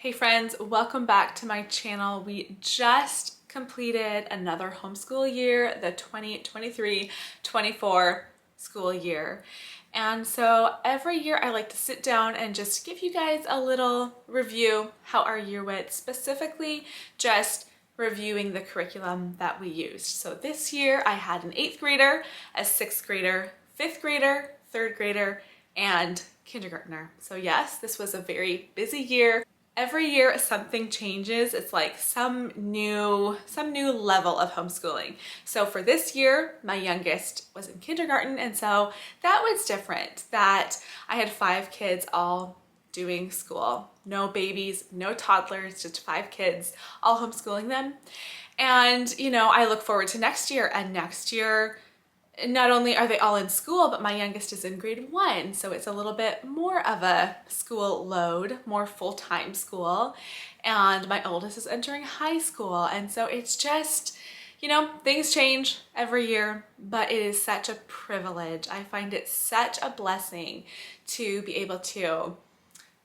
Hey friends, welcome back to my channel. We just completed another homeschool year, the 2023-24 school year. And so every year I like to sit down and just give you guys a little review how our year went, specifically just reviewing the curriculum that we used. So this year I had an 8th grader, a 6th grader, 5th grader, 3rd grader, and kindergartner. So yes, this was a very busy year. Every year something changes. It's like some new level of homeschooling. So for this year, my youngest was in kindergarten, and so that was different. That I had 5 kids all doing school. No babies, no toddlers, just 5 kids, all homeschooling them. And you know, I look forward to next year, and next year not only are they all in school, but my youngest is in grade 1, so it's a little bit more of a school load, more full-time school, and my oldest is entering high school, and so it's just, you know, things change every year, but it is such a privilege. I find it such a blessing to be able to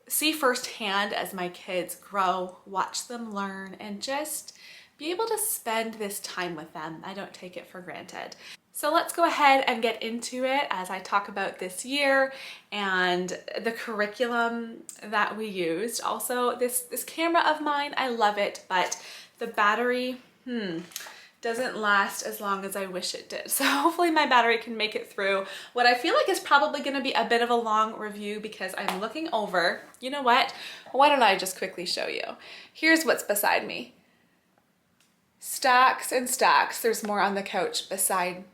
see firsthand as my kids grow, watch them learn, and just be able to spend this time with them. I don't take it for granted. So let's go ahead and get into it as I talk about this year and the curriculum that we used. Also, this camera of mine, I love it, but the battery, doesn't last as long as I wish it did. So hopefully my battery can make it through what I feel like is probably gonna be a bit of a long review because I'm looking over, you know what? Why don't I just quickly show you? Here's what's beside me. Stacks and stacks. There's more on the couch beside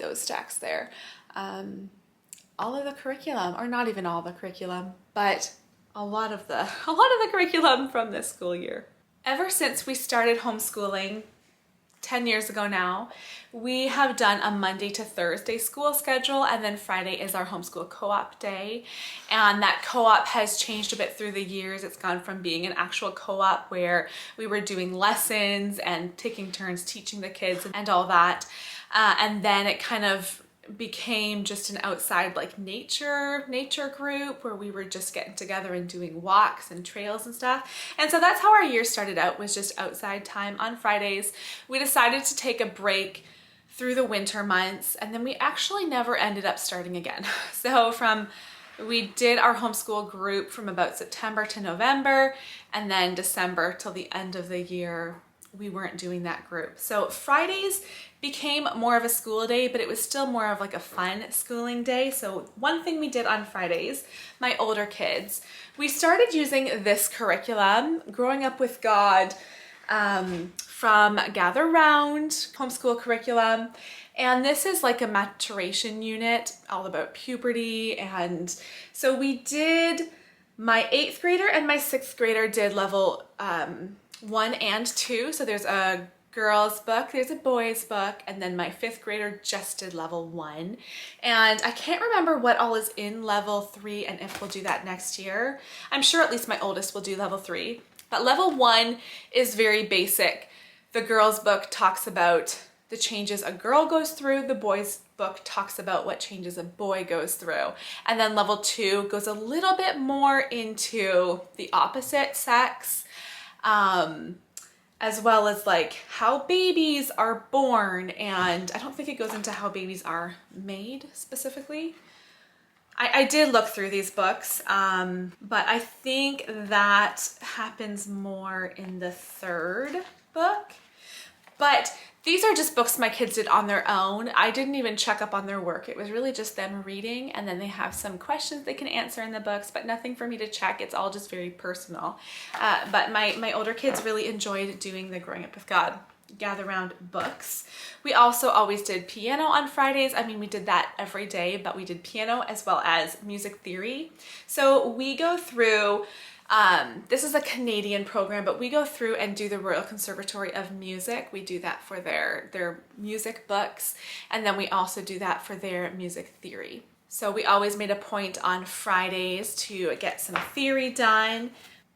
those stacks there. All of the curriculum, or not even all the curriculum, but a lot of the curriculum from this school year. Ever since we started homeschooling 10 years ago now, we have done a Monday to Thursday school schedule, and then Friday is our homeschool co-op day. And that co-op has changed a bit through the years. It's gone from being an actual co-op where we were doing lessons and taking turns teaching the kids and all that. And then it kind of became just an outside like nature group where we were just getting together and doing walks and trails and stuff. And so that's how our year started out, was just outside time on Fridays. We decided to take a break through the winter months, and then we actually never ended up starting again. So we did our homeschool group from about September to November, and then December till the end of the year we weren't doing that group. So Fridays became more of a school day, but it was still more of like a fun schooling day. So one thing we did on Fridays, my older kids, we started using this curriculum, Growing Up with God, from Gather Round homeschool curriculum. And this is like a maturation unit, all about puberty. And so we did, my 8th grader and my 6th grader did level 1 and 2. So there's a girls book, there's a boys book, and then my 5th grader just did level 1. And I can't remember what all is in level 3 and if we'll do that next year. I'm sure at least my oldest will do level 3. But level 1 is very basic. The girls book talks about the changes a girl goes through. The boys book talks about what changes a boy goes through. And then level 2 goes a little bit more into the opposite sex, as well as like how babies are born. And I don't think it goes into how babies are made specifically. I did look through these books, but I think that happens more in the 3rd book. But these are just books my kids did on their own. I didn't even check up on their work. It was really just them reading, and then they have some questions they can answer in the books, but nothing for me to check. It's all just very personal. But my older kids really enjoyed doing the Growing Up with God Gather Round books. We also always did piano on Fridays. I mean, we did that every day, but we did piano as well as music theory. So we go through, this is a Canadian program, but we go through and do the Royal Conservatory of Music. We do that for their music books, and then we also do that for their music theory. So we always made a point on Fridays to get some theory done.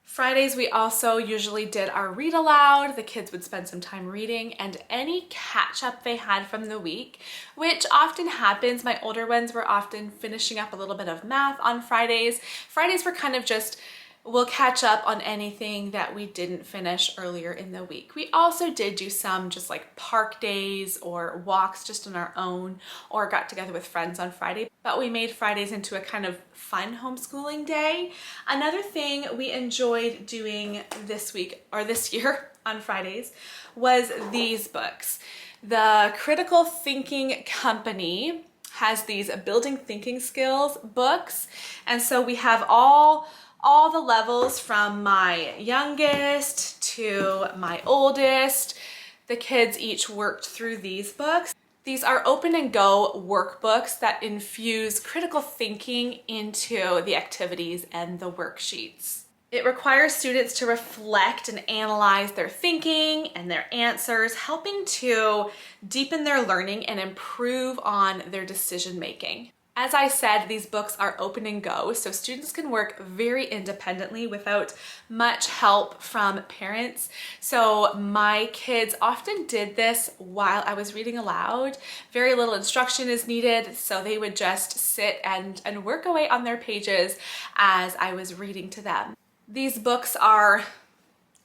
Fridays we also usually did our read aloud. The kids would spend some time reading, and any catch up they had from the week, which often happens. My older ones were often finishing up a little bit of math on Fridays. Fridays were kind of just we'll catch up on anything that we didn't finish earlier in the week. We also did do some just like park days or walks just on our own, or got together with friends on Friday, but we made Fridays into a kind of fun homeschooling day. Another thing we enjoyed doing this week or this year on Fridays was these books. The Critical Thinking Company has these building thinking skills books, and so we have all the levels from my youngest to my oldest. The kids each worked through these books. These are open and go workbooks that infuse critical thinking into the activities and the worksheets. It requires students to reflect and analyze their thinking and their answers, helping to deepen their learning and improve on their decision making. As I said, these books are open and go, so students can work very independently without much help from parents. So my kids often did this while I was reading aloud. Very little instruction is needed, so they would just sit and work away on their pages as I was reading to them. These books are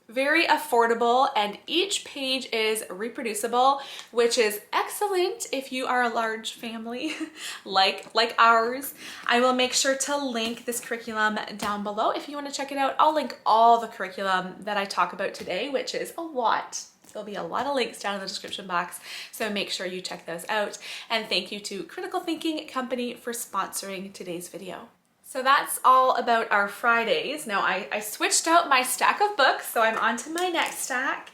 very affordable, and each page is reproducible, which is excellent if you are a large family like ours. I will make sure to link this curriculum down below if you want to check it out. I'll link all the curriculum that I talk about today, which is a lot. There'll be a lot of links down in the description box, so make sure you check those out. And thank you to Critical Thinking Company for sponsoring today's video. So that's all about our Fridays. Now I switched out my stack of books, so I'm on to my next stack.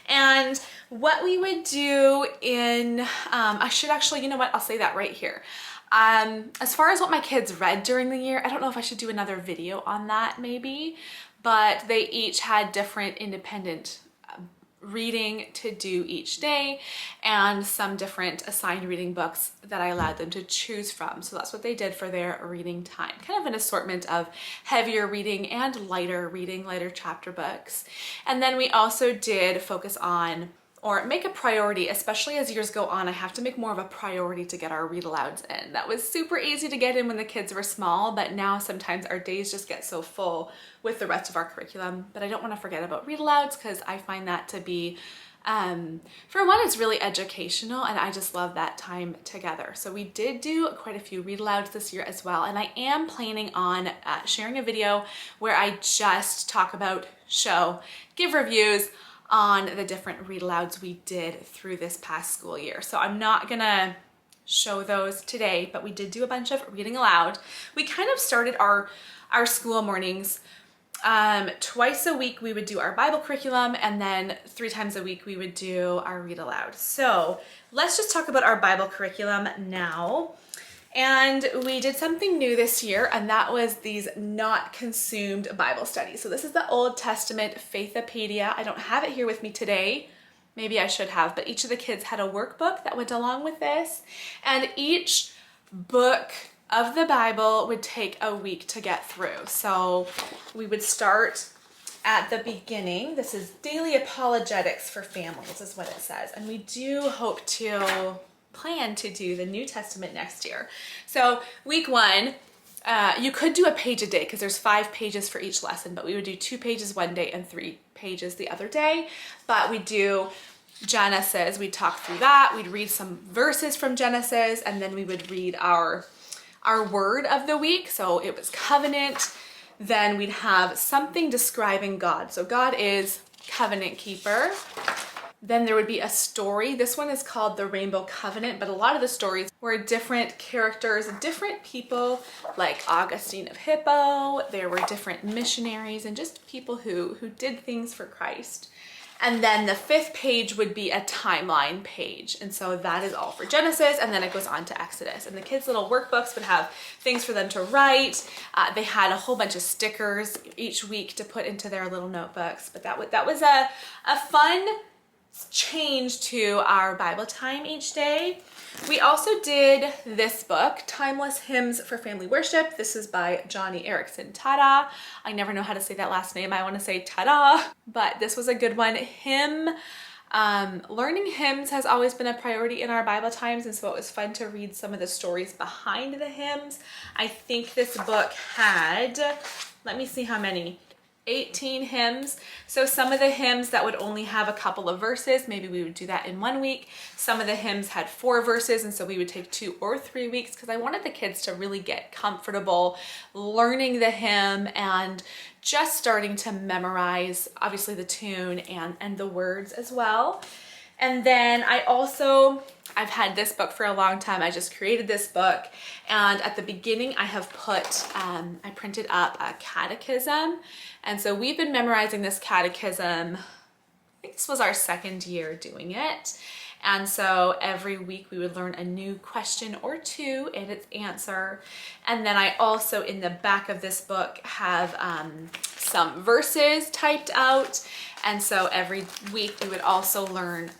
And what we would do in, I should actually, you know what, I'll say that right here. As far as what my kids read during the year, I don't know if I should do another video on that maybe, but they each had different independent reading to do each day and some different assigned reading books that I allowed them to choose from. So that's what they did for their reading time. Kind of an assortment of heavier reading and lighter reading, lighter chapter books. And then we also did focus on, or make a priority, especially as years go on, I have to make more of a priority to get our read alouds in. That was super easy to get in when the kids were small, but now sometimes our days just get so full with the rest of our curriculum. But I don't want to forget about read alouds because I find that to be, for one, it's really educational, and I just love that time together. So we did do quite a few read alouds this year as well, and I am planning on sharing a video where I just talk about, give reviews on the different read alouds we did through this past school year. So I'm not gonna show those today, but we did do a bunch of reading aloud. We kind of started our school mornings twice a week. We would do our Bible curriculum, and then 3 times a week we would do our read aloud. So let's just talk about our Bible curriculum now. And we did something new this year, and that was these not consumed Bible studies. So this is the Old Testament Faithopedia. I don't have it here with me today. Maybe I should have, but each of the kids had a workbook that went along with this. And each book of the Bible would take a week to get through. So we would start at the beginning. This is Daily Apologetics for Families is what it says. And we do hope to plan to do the New Testament next year. So week 1, you could do a page a day because there's 5 pages for each lesson, but we would do 2 pages one day and 3 pages the other day. But we do Genesis, we'd talk through that, we'd read some verses from Genesis, and then we would read our word of the week. So it was covenant. Then we'd have something describing God. So God is covenant keeper. Then there would be a story. This one is called The Rainbow Covenant, but a lot of the stories were different characters, different people, like Augustine of Hippo. There were different missionaries and just people who did things for Christ. And then the 5th page would be a timeline page. And so that is all for Genesis, and then it goes on to Exodus. And the kids' little workbooks would have things for them to write. They had a whole bunch of stickers each week to put into their little notebooks. But that was a fun change to our Bible time each day. We also did this book, Timeless Hymns for Family Worship. This is by Johnny Erickson Tada. I never know how to say that last name. I want to say Tada, but this was a good one. Learning hymns has always been a priority in our Bible times, and so it was fun to read some of the stories behind the hymns. I think this book had, let me see how many. 18 hymns. So some of the hymns that would only have a couple of verses, maybe we would do that in 1 week. Some of the hymns had 4 verses, and so we would take 2 or 3 weeks, because I wanted the kids to really get comfortable learning the hymn and just starting to memorize, obviously, the tune and the words as well. And then I've had this book for a long time. I just created this book, and at the beginning I have put, I printed up a catechism. And so we've been memorizing this catechism. I think this was our 2nd year doing it. And so every week we would learn a new question or 2 and its answer. And then I also, in the back of this book, have some verses typed out. And so every week we would also learn,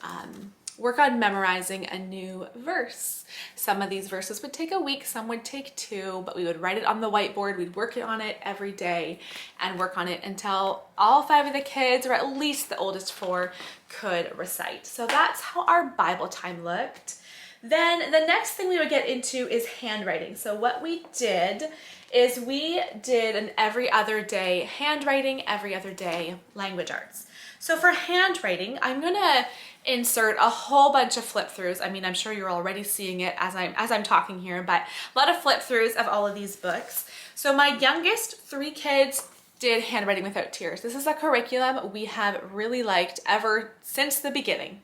work on memorizing a new verse. Some of these verses would take a week, some would take 2, but we would write it on the whiteboard. We'd work on it every day and work on it until all 5 of the kids, or at least the oldest 4, could recite. So that's how our Bible time looked. Then the next thing we would get into is handwriting. So what we did is we did an every other day handwriting, every other day language arts. So for handwriting, I'm gonna insert a whole bunch of flip throughs. I mean, I'm sure you're already seeing it as I'm talking here, but a lot of flip throughs of all of these books. So my youngest 3 kids did Handwriting Without Tears. This is a curriculum we have really liked ever since the beginning.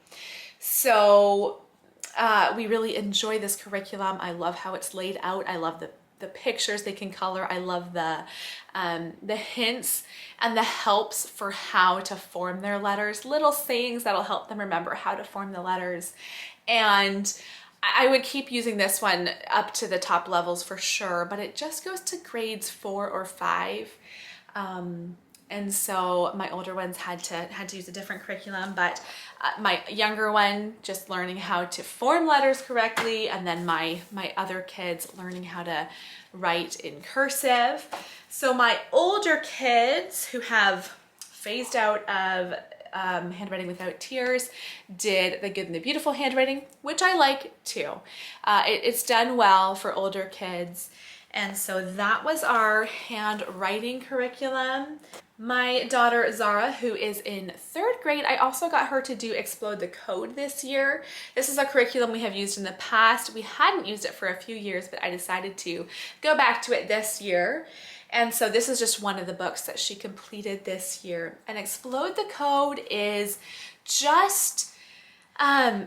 So we really enjoy this curriculum. I love how it's laid out. I love the pictures they can color. I love the hints and the helps for how to form their letters, little sayings that'll help them remember how to form the letters. And I would keep using this one up to the top levels for sure, but it just goes to grades 4 or 5. And so my older ones had to use a different curriculum, but my younger one just learning how to form letters correctly, and then my other kids learning how to write in cursive. So my older kids, who have phased out of Handwriting Without Tears, did the Good and the Beautiful handwriting, which I like too. It's done well for older kids. And so that was our handwriting curriculum. My daughter Zara, who is in 3rd grade, I also got her to do Explode the Code this year. This is a curriculum we have used in the past. We hadn't used it for a few years, but I decided to go back to it this year. And so this is just one of the books that she completed this year. And Explode the Code is just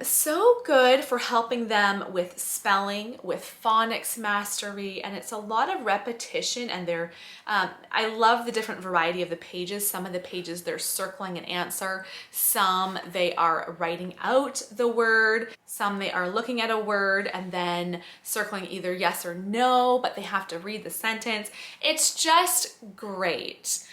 so good for helping them with spelling, with phonics mastery, and it's a lot of repetition. And I love the different variety of the pages. Some of the pages they're circling an answer, some they are writing out the word, some they are looking at a word and then circling either yes or no, but they have to read the sentence. It's just great.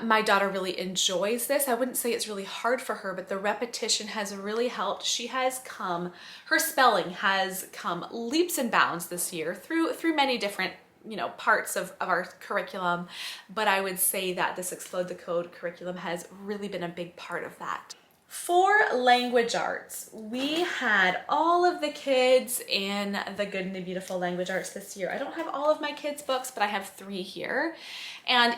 My daughter really enjoys this. I wouldn't say it's really hard for her, but the repetition has really helped. Her spelling has come leaps and bounds this year through many different parts of our curriculum. But I would say that this Explode the Code curriculum has really been a big part of that. For language arts, we had all of the kids in the Good and the Beautiful language arts this year. I don't have all of my kids' books, but I have 3 here. And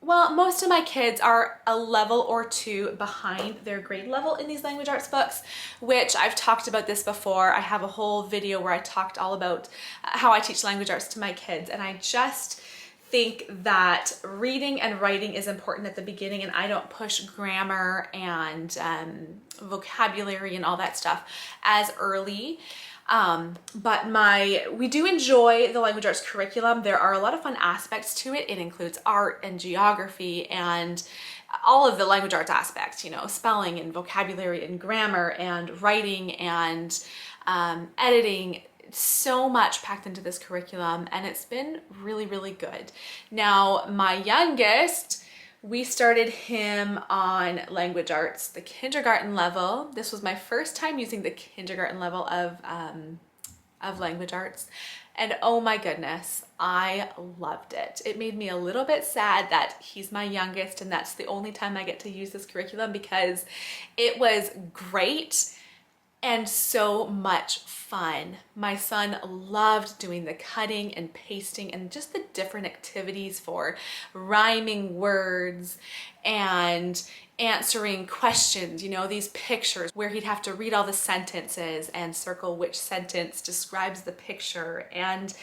most of my kids are a level or 2 behind their grade level in these language arts books, which I've talked about this before. I have a whole video where I talked all about how I teach language arts to my kids, and I just think that reading and writing is important at the beginning, and I don't push grammar and vocabulary and all that stuff as early. But we do enjoy the language arts curriculum. There are a lot of fun aspects to it. It includes art and geography and all of the language arts aspects, spelling and vocabulary and grammar and writing and editing. So much packed into this curriculum, and it's been really, really good. Now, my youngest, we started him on language arts, the kindergarten level. This was my first time using the kindergarten level of language arts. And oh my goodness, I loved it. It made me a little bit sad that he's my youngest and that's the only time I get to use this curriculum, because it was great and so much fun. My son loved doing the cutting and pasting and just the different activities for rhyming words and answering questions, you know, these pictures where he'd have to read all the sentences and circle which sentence describes the picture. And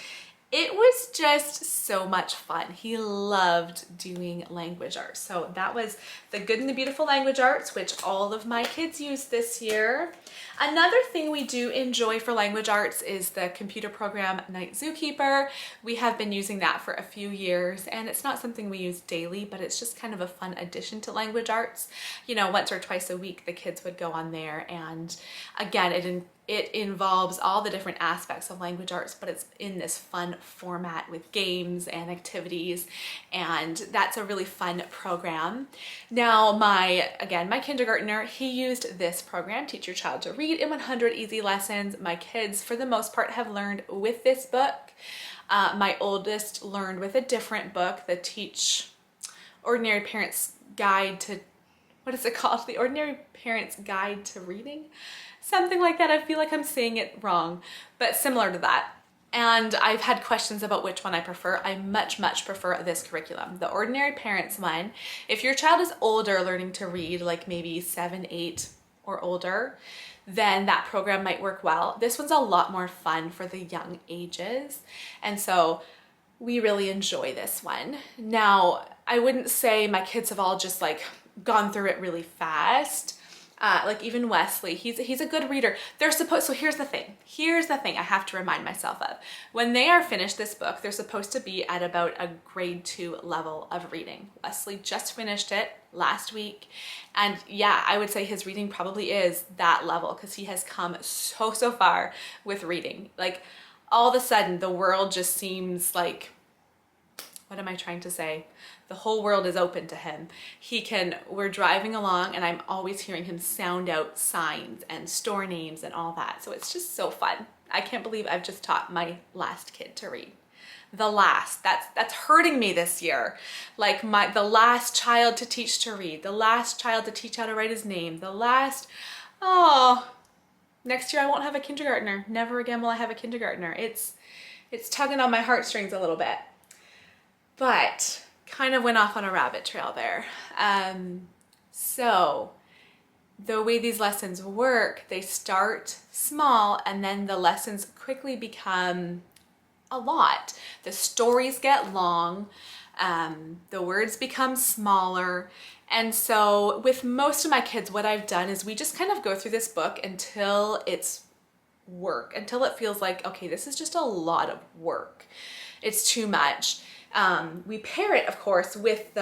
it was just so much fun. He loved doing language arts. So that was the Good and the Beautiful Language Arts, which all of my kids used this year. Another thing we do enjoy for language arts is the computer program Night Zookeeper. We have been using that for a few years, and it's not something we use daily, but it's just kind of a fun addition to language arts. You know, once or twice a week, the kids would go on there, and again, it involves all the different aspects of language arts, but it's in this fun format with games and activities, and that's a really fun program. Now, my kindergartner, he used this program, Teach Your Child to Read in 100 Easy Lessons. My kids, for the most part, have learned with this book. My oldest learned with a different book, the Teach Ordinary Parents Guide to, what is it called? The Ordinary Parents Guide to Reading? Something like that. I feel like I'm saying it wrong, but similar to that. And I've had questions about which one I prefer. I much prefer this curriculum, the Ordinary Parents one. If your child is older, learning to read, like maybe 7, 8 or older, then that program might work well. This one's a lot more fun for the young ages. And so we really enjoy this one. Now, I wouldn't say my kids have all just like gone through it really fast. Like even Wesley, he's a good reader. So here's the thing I have to remind myself of. When they are finished this book, they're supposed to be at about a grade 2 level of reading. Wesley just finished it last week. And yeah, I would say his reading probably is that level because he has come so far with reading. Like all of a sudden the world just seems like, what am I trying to say? The whole world is open to him. We're driving along and I'm always hearing him sound out signs and store names and all that. So it's just so fun. I can't believe I've just taught my last kid to read. That's hurting me this year. Like the last child to teach to read, the last child to teach how to write his name, next year I won't have a kindergartner. Never again will I have a kindergartner. It's tugging on my heartstrings a little bit. But kind of went off on a rabbit trail there. So the way these lessons work, they start small and then the lessons quickly become a lot. The stories get long, the words become smaller. And so with most of my kids, what I've done is we just kind of go through this book until it's work, until it feels like, okay, this is just a lot of work. It's too much. We pair it, of course, with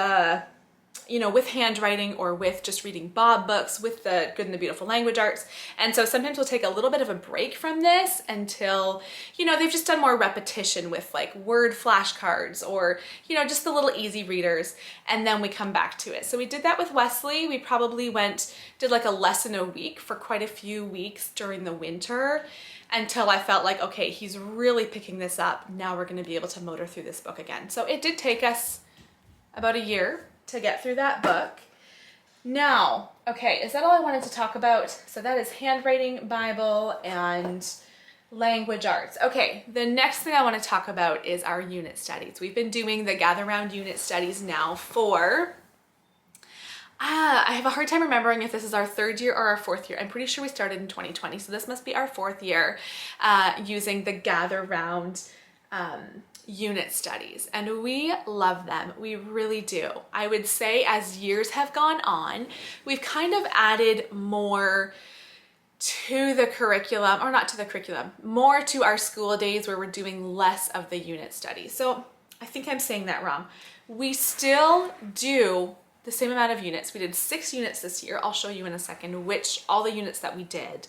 with handwriting or with just reading Bob books, with the Good and the Beautiful Language Arts. And so sometimes we'll take a little bit of a break from this until, they've just done more repetition with like word flashcards or, just the little easy readers. And then we come back to it. So we did that with Wesley. We probably did like a lesson a week for quite a few weeks during the winter, until I felt like, okay, he's really picking this up. Now we're going to be able to motor through this book again. So it did take us about a year to get through that book. Now, okay, is that all I wanted to talk about? So that is handwriting, Bible, and language arts. Okay, the next thing I want to talk about is our unit studies. We've been doing the Gather Round unit studies now for I have a hard time remembering if this is our 3rd year or our 4th year. I'm pretty sure we started in 2020, so this must be our 4th year using the Gather Round unit studies, and we love them. We really do. I would say as years have gone on, we've kind of added more to the curriculum, or not to the curriculum, more to our school days where we're doing less of the unit studies. So I think I'm saying that wrong. We still do the same amount of units. We did 6 units this year. I'll show you in a second all the units that we did.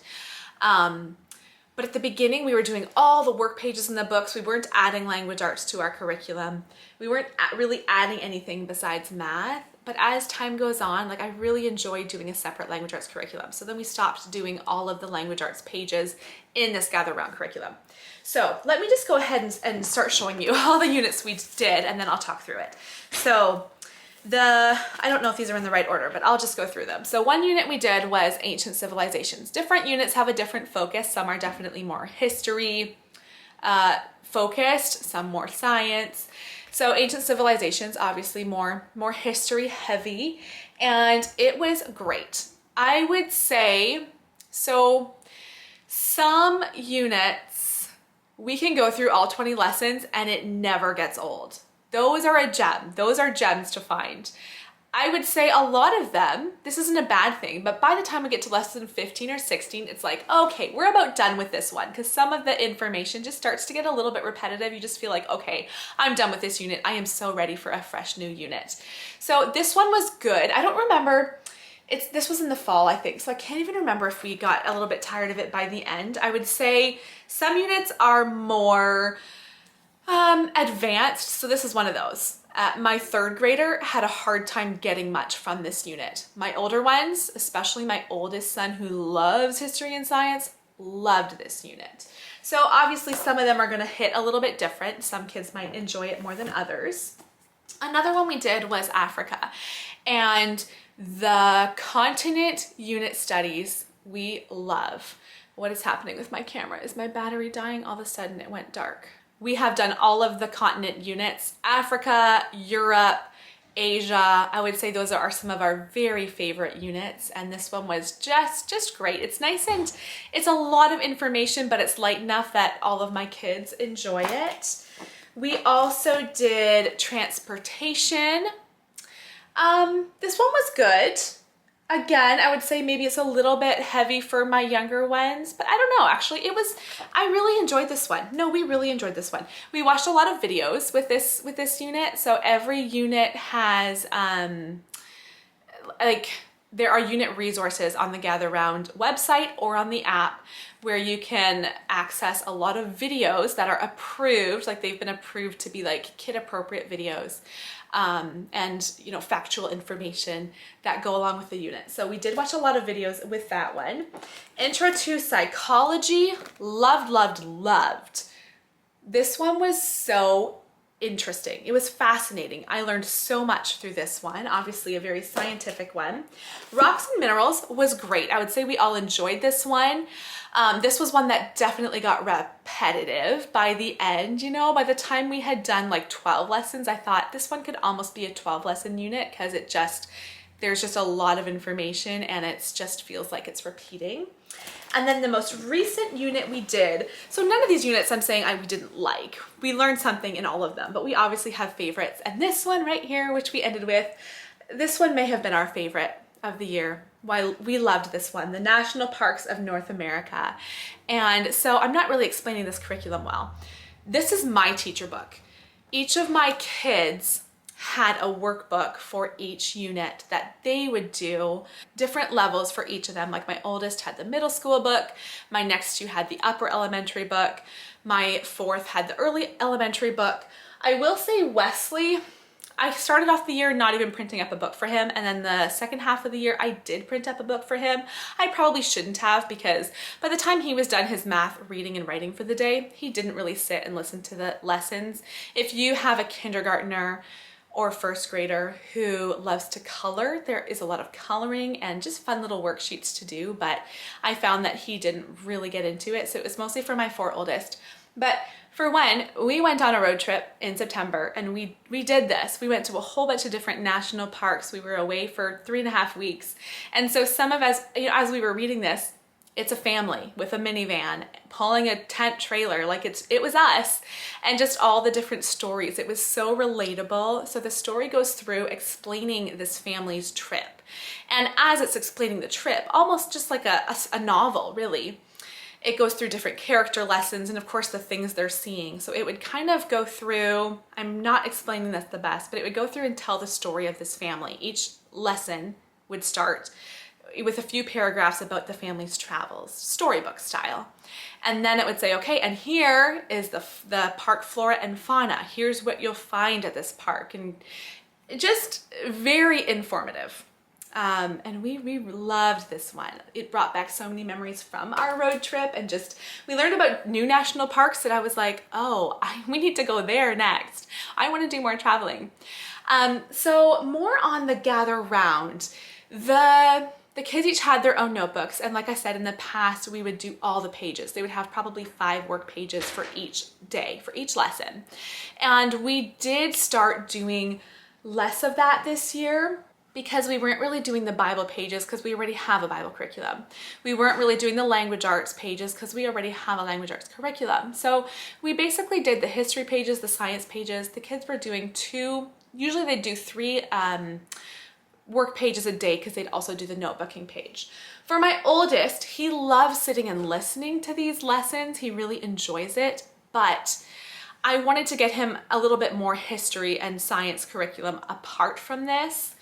But at the beginning, we were doing all the work pages in the books. We weren't adding language arts to our curriculum. We weren't really adding anything besides math. But as time goes on, I really enjoy doing a separate language arts curriculum. So then we stopped doing all of the language arts pages in this Gather Round curriculum. So let me just go ahead and start showing you all the units we did, and then I'll talk through it. So I don't know if these are in the right order, but I'll just go through them. So one unit we did was ancient civilizations. Different units have a different focus. Some are definitely more history focused, some more science. So ancient civilizations, obviously more history heavy, and it was great. I would say, so some units, we can go through all 20 lessons and it never gets old. Those are a gem. Those are gems to find. I would say a lot of them, this isn't a bad thing, but by the time we get to lesson 15 or 16, it's like, okay, we're about done with this one, because some of the information just starts to get a little bit repetitive. You just feel like, okay, I'm done with this unit. I am so ready for a fresh new unit. So this one was good. I don't remember, this was in the fall, I think, so I can't even remember if we got a little bit tired of it by the end. I would say some units are more advanced, so this is one of those. My third grader had a hard time getting much from this unit. My older ones, especially my oldest son who loves history and science, loved this unit. So obviously some of them are going to hit a little bit different. Some kids might enjoy it more than others. Another one we did was Africa, and the continent unit studies we love. What is happening with my camera? Is my battery dying? All of a sudden it went dark. We have done all of the continent units, Africa, Europe, Asia. I would say those are some of our very favorite units, and this one was just great. It's nice and it's a lot of information, but it's light enough that all of my kids enjoy it. We also did transportation. This one was good. Again, I would say maybe it's a little bit heavy for my younger ones, but I don't know, actually I really enjoyed this one. No, we really enjoyed this one. We watched a lot of videos with this unit. So every unit has, there are unit resources on the Gather Round website or on the app where you can access a lot of videos that are approved, like they've been approved to be like kid appropriate videos. And factual information that go along with the unit. So we did watch a lot of videos with that one. Intro to Psychology, loved. This one was so interesting. It was fascinating. I learned so much through this one, obviously a very scientific one. Rocks and Minerals was great. I would say we all enjoyed this one. This was one that definitely got repetitive by the end, by the time we had done like 12 lessons, I thought this one could almost be a 12 lesson unit because there's just a lot of information and it just feels like it's repeating. And then the most recent unit we did, so none of these units I'm saying we didn't like. We learned something in all of them, but we obviously have favorites. And this one right here, which we ended with, this one may have been our favorite of the year. Why we loved this one, the National Parks of North America. And so I'm not really explaining this curriculum well. This is my teacher book. Each of my kids had a workbook for each unit that they would do, different levels for each of them. Like my oldest had the middle school book, my next two had the upper elementary book, my fourth had the early elementary book. I will say Wesley, I started off the year not even printing up a book for him, and then the second half of the year I did print up a book for him. I probably shouldn't have, because by the time he was done his math, reading, and writing for the day, he didn't really sit and listen to the lessons. If you have a kindergartner or first grader who loves to color, there is a lot of coloring and just fun little worksheets to do, but I found that he didn't really get into it, so it was mostly for my four oldest. But for one, we went on a road trip in September and we did this. We went to a whole bunch of different national parks. We were away for 3.5 weeks. And so some of us, as we were reading this, it's a family with a minivan pulling a tent trailer, like it was us, and just all the different stories. It was so relatable. So the story goes through explaining this family's trip. And as it's explaining the trip, almost just like a novel, really, it goes through different character lessons and of course the things they're seeing. So it would kind of go through, I'm not explaining this the best, but it would go through and tell the story of this family. Each lesson would start with a few paragraphs about the family's travels, storybook style. And then it would say, okay, and here is the park flora and fauna. Here's what you'll find at this park. And just very informative. And we loved this one. It brought back so many memories from our road trip, and just, we learned about new national parks that I was like, oh, we need to go there next. I want to do more traveling. So more on the gather round. The kids each had their own notebooks, and like I said, in the past we would do all the pages. They would have probably 5 work pages for each day, for each lesson. And we did start doing less of that this year because we weren't really doing the Bible pages because we already have a Bible curriculum. We weren't really doing the language arts pages because we already have a language arts curriculum. So we basically did the history pages, the science pages. The kids were doing 2, usually they do 3 work pages a day because they'd also do the notebooking page. For my oldest, he loves sitting and listening to these lessons. He really enjoys it, but I wanted to get him a little bit more history and science curriculum apart from this.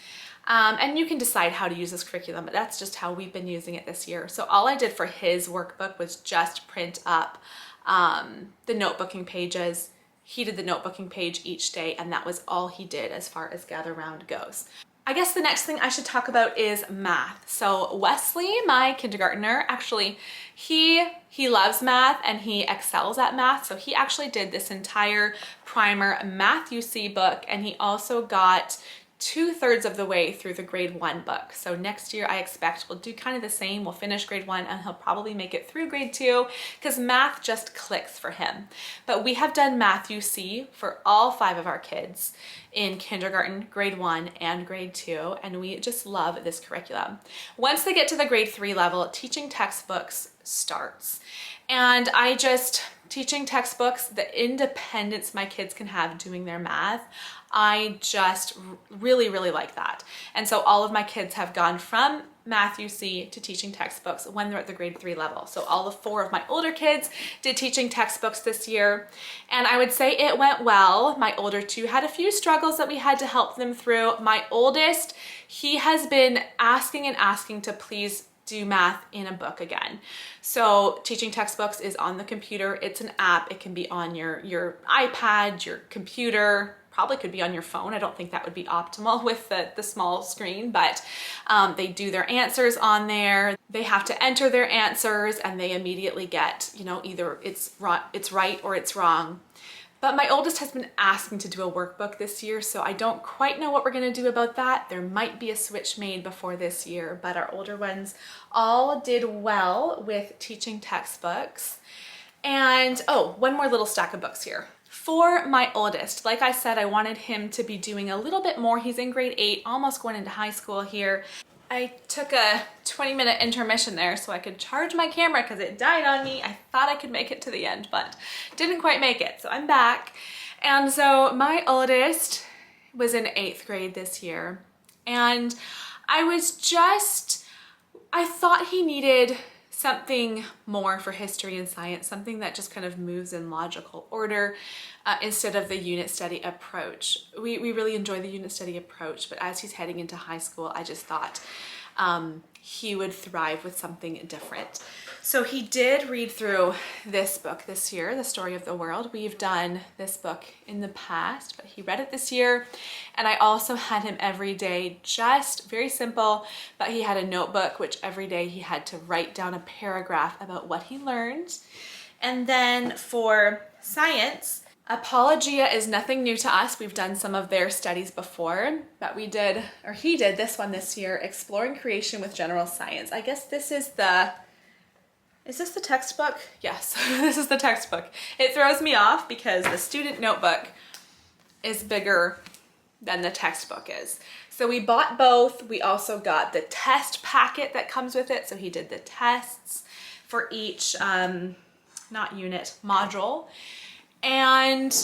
And you can decide how to use this curriculum, but that's just how we've been using it this year. So all I did for his workbook was just print up the notebooking pages. He did the notebooking page each day, and that was all he did as far as gather round goes. I guess the next thing I should talk about is math. So Wesley, my kindergartner, actually, he loves math and he excels at math. So he actually did this entire primer Math UC book, and he also got 2/3 of the way through the grade 1 book. So next year I expect we'll do kind of the same. We'll finish grade 1 and he'll probably make it through grade 2 because math just clicks for him. But we have done Math UC for all 5 of our kids in kindergarten, grade 1 and grade 2, and we just love this curriculum. Once they get to the grade 3 level, teaching textbooks starts. And teaching textbooks, the independence my kids can have doing their math, I just really, really like that. And so all of my kids have gone from Math UC to teaching textbooks when they're at the grade 3 level. So all of 4 of my older kids did teaching textbooks this year, and I would say it went well. My older 2 had a few struggles that we had to help them through. My oldest, he has been asking and asking to please do math in a book again. So teaching textbooks is on the computer. It's an app. It can be on your iPad, your computer, probably could be on your phone. I don't think that would be optimal with the small screen, but they do their answers on there. They have to enter their answers and they immediately get, either it's right or it's wrong. But my oldest has been asking to do a workbook this year, so I don't quite know what we're gonna do about that. There might be a switch made before this year, but our older ones all did well with teaching textbooks. And one more little stack of books here. For my oldest, like I said, I wanted him to be doing a little bit more. He's in grade 8, almost going into high school here. I took a 20-minute intermission there so I could charge my camera because it died on me. I thought I could make it to the end, but didn't quite make it. So I'm back. And so my oldest was in 8th grade this year. And I thought he needed something more for history and science, something that just kind of moves in logical order instead of the unit study approach. We really enjoy the unit study approach, but as he's heading into high school, I just thought he would thrive with something different. So he did read through this book this year, The Story of the World. We've done this book in the past, but he read it this year. And I also had him every day, just very simple, but he had a notebook, which every day he had to write down a paragraph about what he learned. And then for science, Apologia is nothing new to us. We've done some of their studies before, but he did this one this year, Exploring Creation with General Science. I guess this is is this the textbook? Yes, this is the textbook. It throws me off because the student notebook is bigger than the textbook is. So we bought both. We also got the test packet that comes with it. So he did the tests for each, not unit, module. And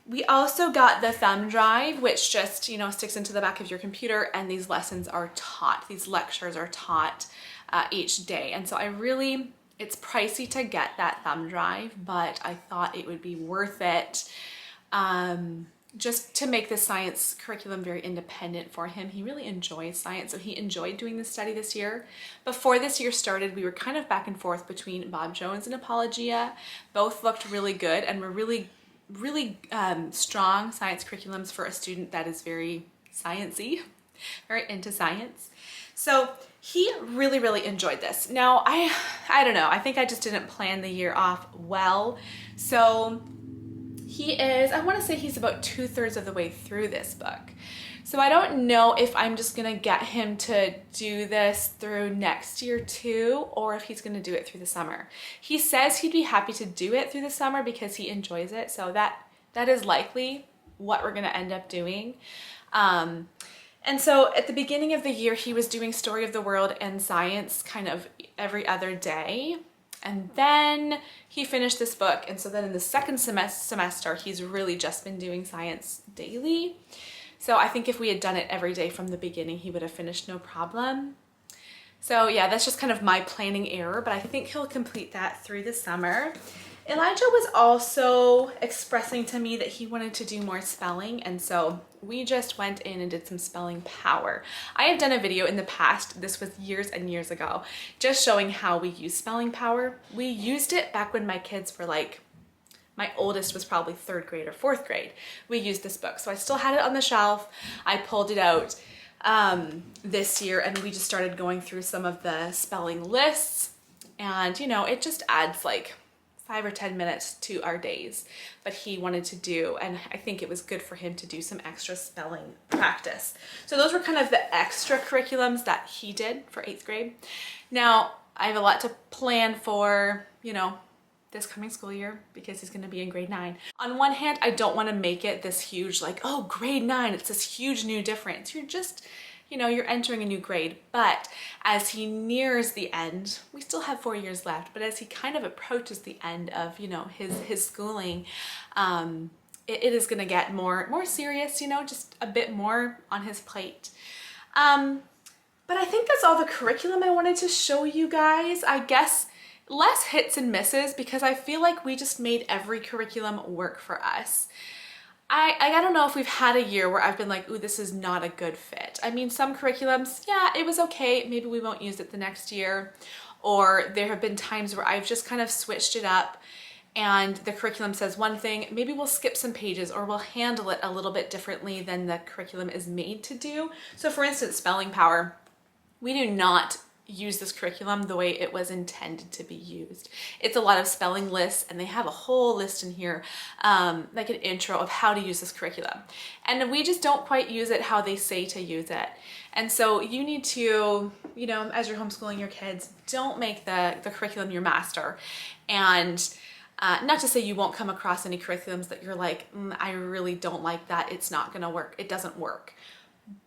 we also got the thumb drive, which just, sticks into the back of your computer, and these lessons are taught. These lectures are taught each day. And so it's pricey to get that thumb drive, but I thought it would be worth it just to make the science curriculum very independent for him. He really enjoys science, so he enjoyed doing the study this year. Before this year started, we were kind of back and forth between Bob Jones and Apologia. Both looked really good and were really strong science curriculums for a student that is very sciencey, very into science. So he really enjoyed this. Now, I don't know, I think I just didn't plan the year off well. So he is, I want to say he's about 2/3 of the way through this book. So I don't know if I'm just gonna get him to do this through next year too, or if he's gonna do it through the summer. He says he'd be happy to do it through the summer because he enjoys it. So that is likely what we're gonna end up doing. And so at the beginning of the year, he was doing Story of the World and Science kind of every other day. And then he finished this book. And so then in the second semester, he's really just been doing science daily. So I think if we had done it every day from the beginning, he would have finished no problem. So yeah, that's just kind of my planning error, but I think he'll complete that through the summer. Elijah was also expressing to me that he wanted to do more spelling, and so we just went in and did some spelling power. I have done a video in the past, this was years and years ago, just showing how we use spelling power. We used it back when my kids were like, my oldest was probably 3rd grade or 4th grade. We used this book, so I still had it on the shelf. I pulled it out this year and we just started going through some of the spelling lists, and you know, it just adds like 5 or 10 minutes to our days, but he wanted to do, and I think it was good for him to do some extra spelling practice. So those were kind of the extra curriculums that he did for 8th grade. Now I have a lot to plan for, you know, this coming school year because he's going to be in grade 9. On one hand, I don't want to make it this huge, like, oh, grade 9, it's this huge new difference. You're just, you know, you're entering a new grade. But as he nears the end, we still have 4 years left, but as he kind of approaches the end of, you know, his schooling, it is going to get more serious, you know, just a bit more on his plate. But I think that's all the curriculum I wanted to show you guys. I guess less hits and misses because I feel like we just made every curriculum work for us. I don't know if we've had a year where I've been like, ooh, this is not a good fit. I mean, some curriculums, yeah, it was okay. Maybe we won't use it the next year. Or there have been times where I've just kind of switched it up and the curriculum says one thing, maybe we'll skip some pages or we'll handle it a little bit differently than the curriculum is made to do. So for instance, spelling power, we do not use this curriculum the way it was intended to be used. It's a lot of spelling lists, and they have a whole list in here, like an intro of how to use this curriculum. And we just don't quite use it how they say to use it. And so you need to, you know, as you're homeschooling your kids, don't make the curriculum your master. And not to say you won't come across any curriculums that you're like, I really don't like that. It's not gonna work. It doesn't work.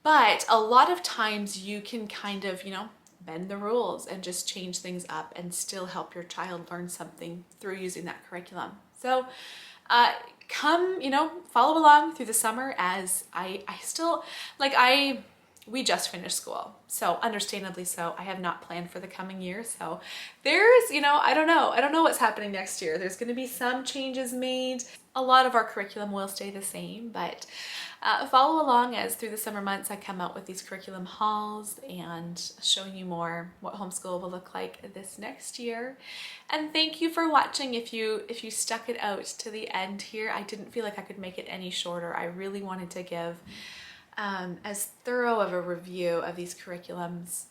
But a lot of times you can kind of, you know, bend the rules and just change things up and still help your child learn something through using that curriculum. So come, you know, follow along through the summer as we just finished school. So understandably so, I have not planned for the coming year. So there's, you know, I don't know what's happening next year. There's going to be some changes made. A lot of our curriculum will stay the same, but follow along as through the summer months I come out with these curriculum hauls and showing you more what homeschool will look like this next year. And thank you for watching. If you stuck it out to the end here, I didn't feel like I could make it any shorter. I really wanted to give as thorough of a review of these curriculums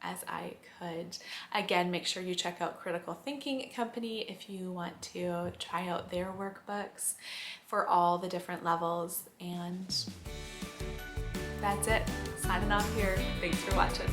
as I could. Again, make sure you check out Critical Thinking Company if you want to try out their workbooks for all the different levels. And that's it. Signing off here. Thanks for watching.